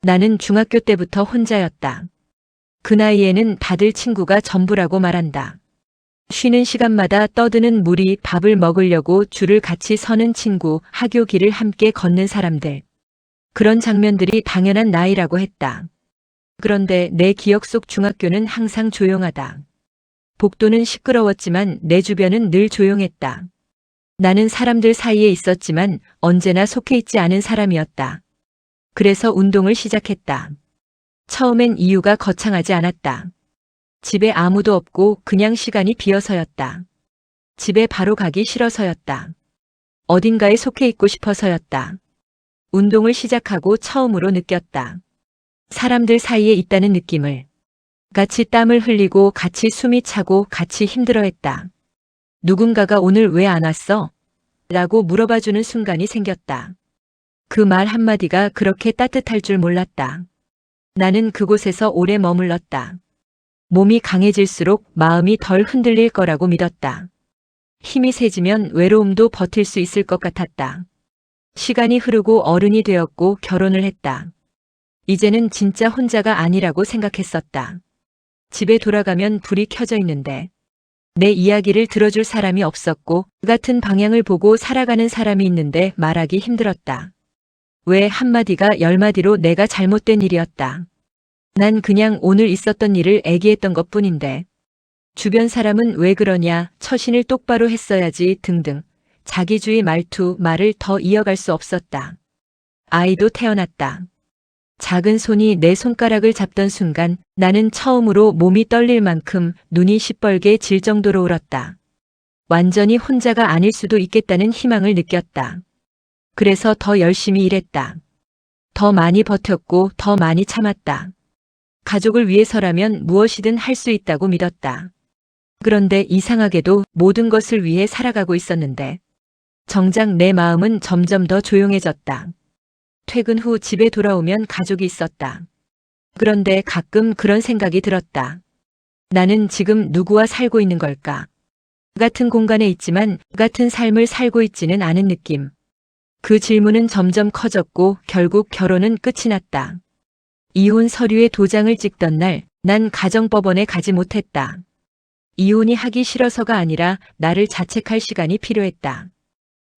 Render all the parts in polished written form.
나는 중학교 때부터 혼자였다. 그 나이에는 다들 친구가 전부라고 말한다. 쉬는 시간마다 떠드는 무리, 밥을 먹으려고 줄을 같이 서는 친구, 학교 길을 함께 걷는 사람들. 그런 장면들이 당연한 나이라고 했다. 그런데 내 기억 속 중학교는 항상 조용하다. 복도는 시끄러웠지만 내 주변은 늘 조용했다. 나는 사람들 사이에 있었지만 언제나 속해 있지 않은 사람이었다. 그래서 운동을 시작했다. 처음엔 이유가 거창하지 않았다. 집에 아무도 없고 그냥 시간이 비어서였다. 집에 바로 가기 싫어서였다. 어딘가에 속해 있고 싶어서였다. 운동을 시작하고 처음으로 느꼈다. 사람들 사이에 있다는 느낌을. 같이 땀을 흘리고 같이 숨이 차고 같이 힘들어했다. 누군가가 오늘 왜 안 왔어? 라고 물어봐주는 순간이 생겼다. 그 말 한마디가 그렇게 따뜻할 줄 몰랐다. 나는 그곳에서 오래 머물렀다. 몸이 강해질수록 마음이 덜 흔들릴 거라고 믿었다. 힘이 세지면 외로움도 버틸 수 있을 것 같았다. 시간이 흐르고 어른이 되었고 결혼을 했다. 이제는 진짜 혼자가 아니라고 생각했었다. 집에 돌아가면 불이 켜져 있는데 내 이야기를 들어줄 사람이 없었고 같은 방향을 보고 살아가는 사람이 있는데 말하기 힘들었다. 왜 한마디가 10마디로 내가 잘못된 일이었다. 난 그냥 오늘 있었던 일을 애기했던 것뿐인데 주변 사람은 왜 그러냐, 처신을 똑바로 했어야지 등등 자기주의 말투, 말을 더 이어갈 수 없었다. 아이도 태어났다. 작은 손이 내 손가락을 잡던 순간 나는 처음으로 몸이 떨릴 만큼 눈이 시뻘게 질 정도로 울었다. 완전히 혼자가 아닐 수도 있겠다는 희망을 느꼈다. 그래서 더 열심히 일했다. 더 많이 버텼고 더 많이 참았다. 가족을 위해서라면 무엇이든 할 수 있다고 믿었다. 그런데 이상하게도 모든 것을 위해 살아가고 있었는데 정작 내 마음은 점점 더 조용해졌다. 퇴근 후 집에 돌아오면 가족이 있었다. 그런데 가끔 그런 생각이 들었다. 나는 지금 누구와 살고 있는 걸까? 같은 공간에 있지만 같은 삶을 살고 있지는 않은 느낌. 그 질문은 점점 커졌고 결국 결혼은 끝이 났다. 이혼 서류에 도장을 찍던 날, 난 가정법원에 가지 못했다. 이혼이 하기 싫어서가 아니라 나를 자책할 시간이 필요했다.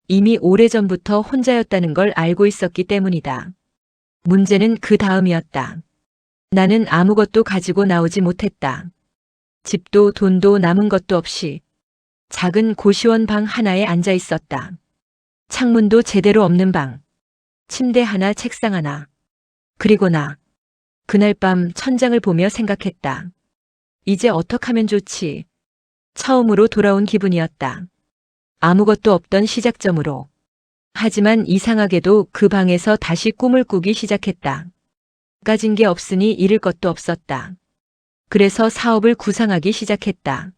이미 오래전부터 혼자였다는 걸 알고 있었기 때문이다. 문제는 그 다음이었다. 나는 아무것도 가지고 나오지 못했다. 집도 돈도 남은 것도 없이 작은 고시원 방 하나에 앉아 있었다. 창문도 제대로 없는 방. 침대 하나, 책상 하나. 그리고 나. 그날 밤 천장을 보며 생각했다. 이제 어떡하면 좋지? 처음으로 돌아온 기분이었다. 아무것도 없던 시작점으로. 하지만 이상하게도 그 방에서 다시 꿈을 꾸기 시작했다. 가진 게 없으니 잃을 것도 없었다. 그래서 사업을 구상하기 시작했다.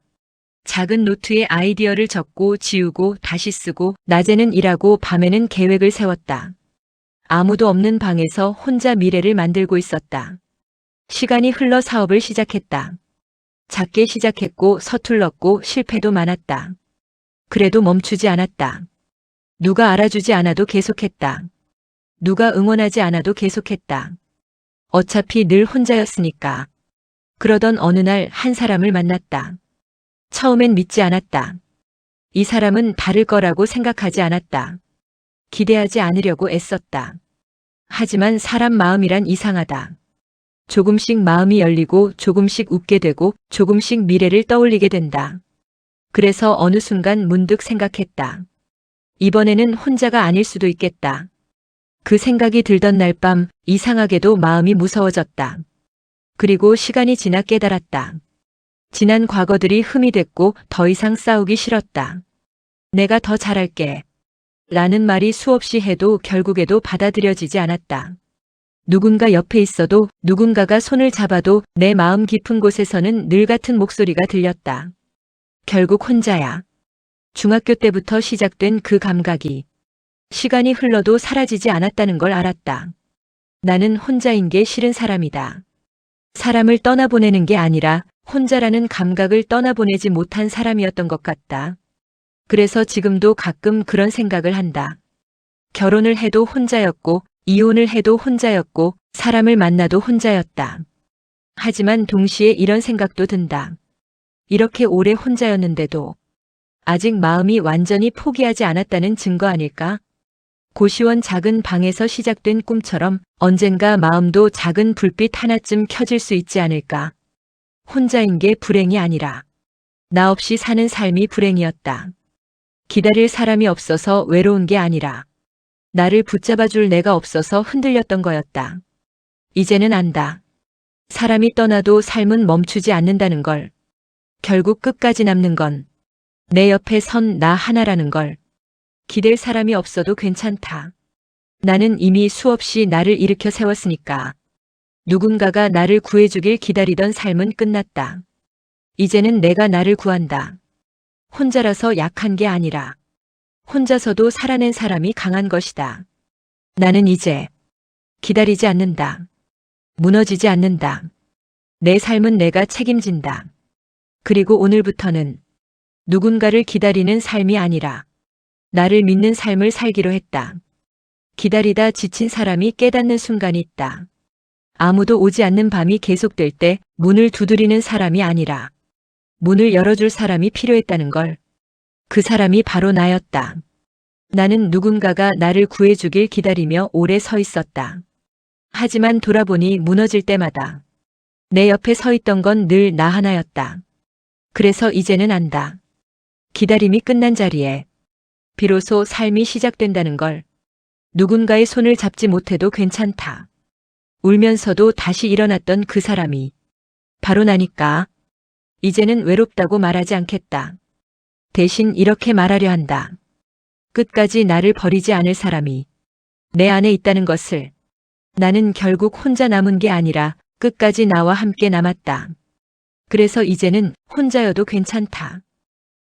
작은 노트에 아이디어를 적고 지우고 다시 쓰고 낮에는 일하고 밤에는 계획을 세웠다. 아무도 없는 방에서 혼자 미래를 만들고 있었다. 시간이 흘러 사업을 시작했다. 작게 시작했고 서툴렀고 실패도 많았다. 그래도 멈추지 않았다. 누가 알아주지 않아도 계속했다. 누가 응원하지 않아도 계속했다. 어차피 늘 혼자였으니까. 그러던 어느 날 한 사람을 만났다. 처음엔 믿지 않았다. 이 사람은 다를 거라고 생각하지 않았다. 기대하지 않으려고 애썼다. 하지만 사람 마음이란 이상하다. 조금씩 마음이 열리고 조금씩 웃게 되고 조금씩 미래를 떠올리게 된다. 그래서 어느 순간 문득 생각했다. 이번에는 혼자가 아닐 수도 있겠다. 그 생각이 들던 날 밤 이상하게도 마음이 무서워졌다. 그리고 시간이 지나 깨달았다. 지난 과거들이 흠이 됐고 더 이상 싸우기 싫었다. 내가 더 잘할게. 라는 말이 수없이 해도 결국에도 받아들여지지 않았다. 누군가 옆에 있어도 누군가가 손을 잡아도 내 마음 깊은 곳에서는 늘 같은 목소리가 들렸다. 결국 혼자야. 중학교 때부터 시작된 그 감각이 시간이 흘러도 사라지지 않았다는 걸 알았다. 나는 혼자인 게 싫은 사람이다. 사람을 떠나보내는 게 아니라 혼자라는 감각을 떠나보내지 못한 사람이었던 것 같다. 그래서 지금도 가끔 그런 생각을 한다. 결혼을 해도 혼자였고 이혼을 해도 혼자였고 사람을 만나도 혼자였다. 하지만 동시에 이런 생각도 든다. 이렇게 오래 혼자였는데도 아직 마음이 완전히 포기하지 않았다는 증거 아닐까? 고시원 작은 방에서 시작된 꿈처럼 언젠가 마음도 작은 불빛 하나쯤 켜질 수 있지 않을까? 혼자인 게 불행이 아니라 나 없이 사는 삶이 불행이었다. 기다릴 사람이 없어서 외로운 게 아니라 나를 붙잡아줄 내가 없어서 흔들렸던 거였다. 이제는 안다. 사람이 떠나도 삶은 멈추지 않는다는 걸. 결국 끝까지 남는 건 내 옆에 선 나 하나라는 걸. 기댈 사람이 없어도 괜찮다. 나는 이미 수없이 나를 일으켜 세웠으니까. 누군가가 나를 구해주길 기다리던 삶은 끝났다. 이제는 내가 나를 구한다. 혼자라서 약한 게 아니라 혼자서도 살아낸 사람이 강한 것이다. 나는 이제 기다리지 않는다. 무너지지 않는다. 내 삶은 내가 책임진다. 그리고 오늘부터는 누군가를 기다리는 삶이 아니라 나를 믿는 삶을 살기로 했다. 기다리다 지친 사람이 깨닫는 순간이 있다. 아무도 오지 않는 밤이 계속될 때 문을 두드리는 사람이 아니라 문을 열어줄 사람이 필요했다는 걸. 그 사람이 바로 나였다. 나는 누군가가 나를 구해주길 기다리며 오래 서 있었다. 하지만 돌아보니 무너질 때마다 내 옆에 서 있던 건 늘 나 하나였다. 그래서 이제는 안다. 기다림이 끝난 자리에 비로소 삶이 시작된다는 걸. 누군가의 손을 잡지 못해도 괜찮다. 울면서도 다시 일어났던 그 사람이 바로 나니까 이제는 외롭다고 말하지 않겠다. 대신 이렇게 말하려 한다. 끝까지 나를 버리지 않을 사람이 내 안에 있다는 것을. 나는 결국 혼자 남은 게 아니라 끝까지 나와 함께 남았다. 그래서 이제는 혼자여도 괜찮다.